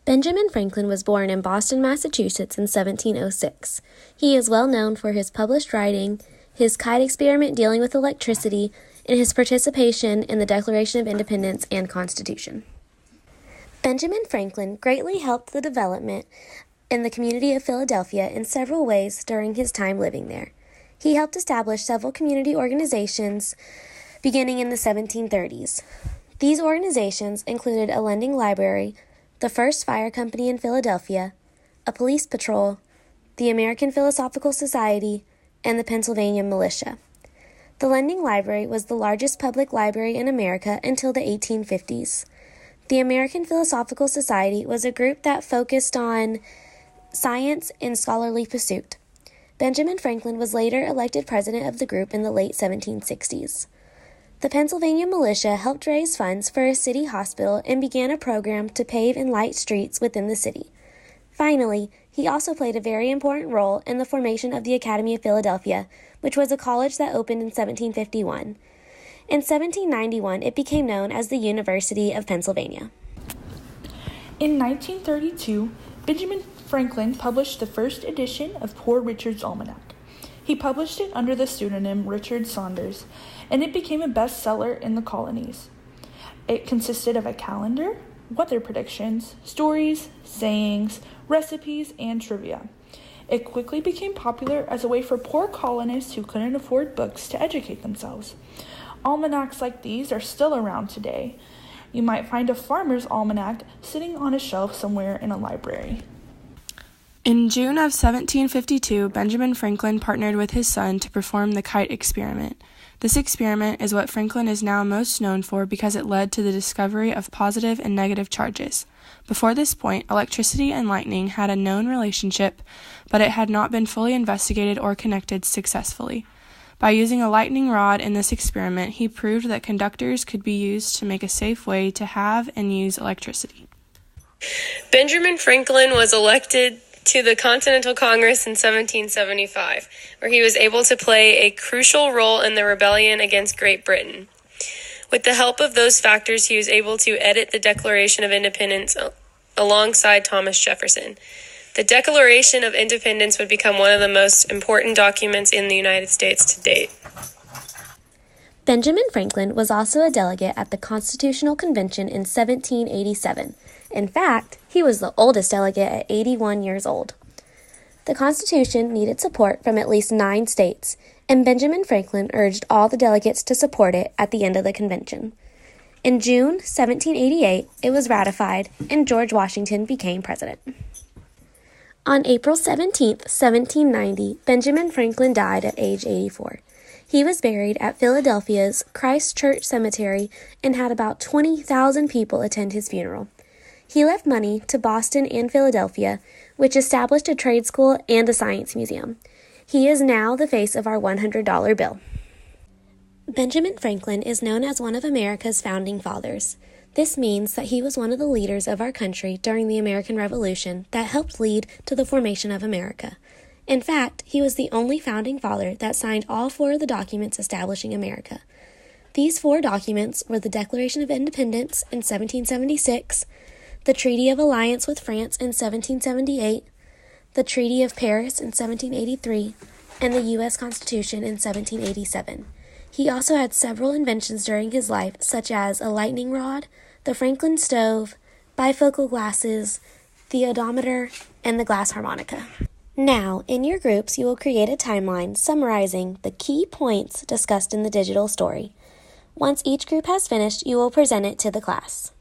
Benjamin Franklin was born in Boston, Massachusetts in 1706. He is well known for his published writing, his kite experiment dealing with electricity, and his participation in the Declaration of Independence and Constitution. Benjamin Franklin greatly helped the development in the community of Philadelphia in several ways during his time living there. He helped establish several community organizations beginning in the 1730s. These organizations included a lending library, the first fire company in Philadelphia, a police patrol, the American Philosophical Society, and the Pennsylvania Militia. The lending library was the largest public library in America until the 1850s. The American Philosophical Society was a group that focused on science and scholarly pursuit. Benjamin Franklin was later elected president of the group in the late 1760s. The Pennsylvania Militia helped raise funds for a city hospital and began a program to pave and light streets within the city. Finally, he also played a very important role in the formation of the Academy of Philadelphia, which was a college that opened in 1751. In 1791, it became known as the University of Pennsylvania. In 1932, Benjamin Franklin published the first edition of Poor Richard's Almanac. He published it under the pseudonym Richard Saunders, and it became a bestseller in the colonies. It consisted of a calendar, weather predictions, stories, sayings, recipes, and trivia. It quickly became popular as a way for poor colonists who couldn't afford books to educate themselves. Almanacs like these are still around today. You might find a farmer's almanac sitting on a shelf somewhere in a library. In June of 1752, Benjamin Franklin partnered with his son to perform the kite experiment. This experiment is what Franklin is now most known for because it led to the discovery of positive and negative charges. Before this point, electricity and lightning had a known relationship, but it had not been fully investigated or connected successfully. By using a lightning rod in this experiment, he proved that conductors could be used to make a safe way to have and use electricity. Benjamin Franklin was elected to the Continental Congress in 1775, where he was able to play a crucial role in the rebellion against Great Britain. With the help of those factors, he was able to edit the Declaration of Independence alongside Thomas Jefferson. The Declaration of Independence would become one of the most important documents in the United States to date. Benjamin Franklin was also a delegate at the Constitutional Convention in 1787. In fact, he was the oldest delegate at 81 years old. The Constitution needed support from at least 9 states, and Benjamin Franklin urged all the delegates to support it at the end of the convention. In June 1788, it was ratified, and George Washington became president. On April 17, 1790, Benjamin Franklin died at age 84. He was buried at Philadelphia's Christ Church Cemetery and had about 20,000 people attend his funeral. He left money to Boston and Philadelphia, which established a trade school and a science museum. He is now the face of our $100 bill. Benjamin Franklin is known as one of America's founding fathers. This means that he was one of the leaders of our country during the American Revolution that helped lead to the formation of America. In fact, he was the only founding father that signed all 4 of the documents establishing America. These 4 documents were the Declaration of Independence in 1776, the Treaty of Alliance with France in 1778, the Treaty of Paris in 1783, and the U.S. Constitution in 1787. He also had several inventions during his life, such as a lightning rod, the Franklin stove, bifocal glasses, the odometer, and the glass harmonica. Now, in your groups, you will create a timeline summarizing the key points discussed in the digital story. Once each group has finished, you will present it to the class.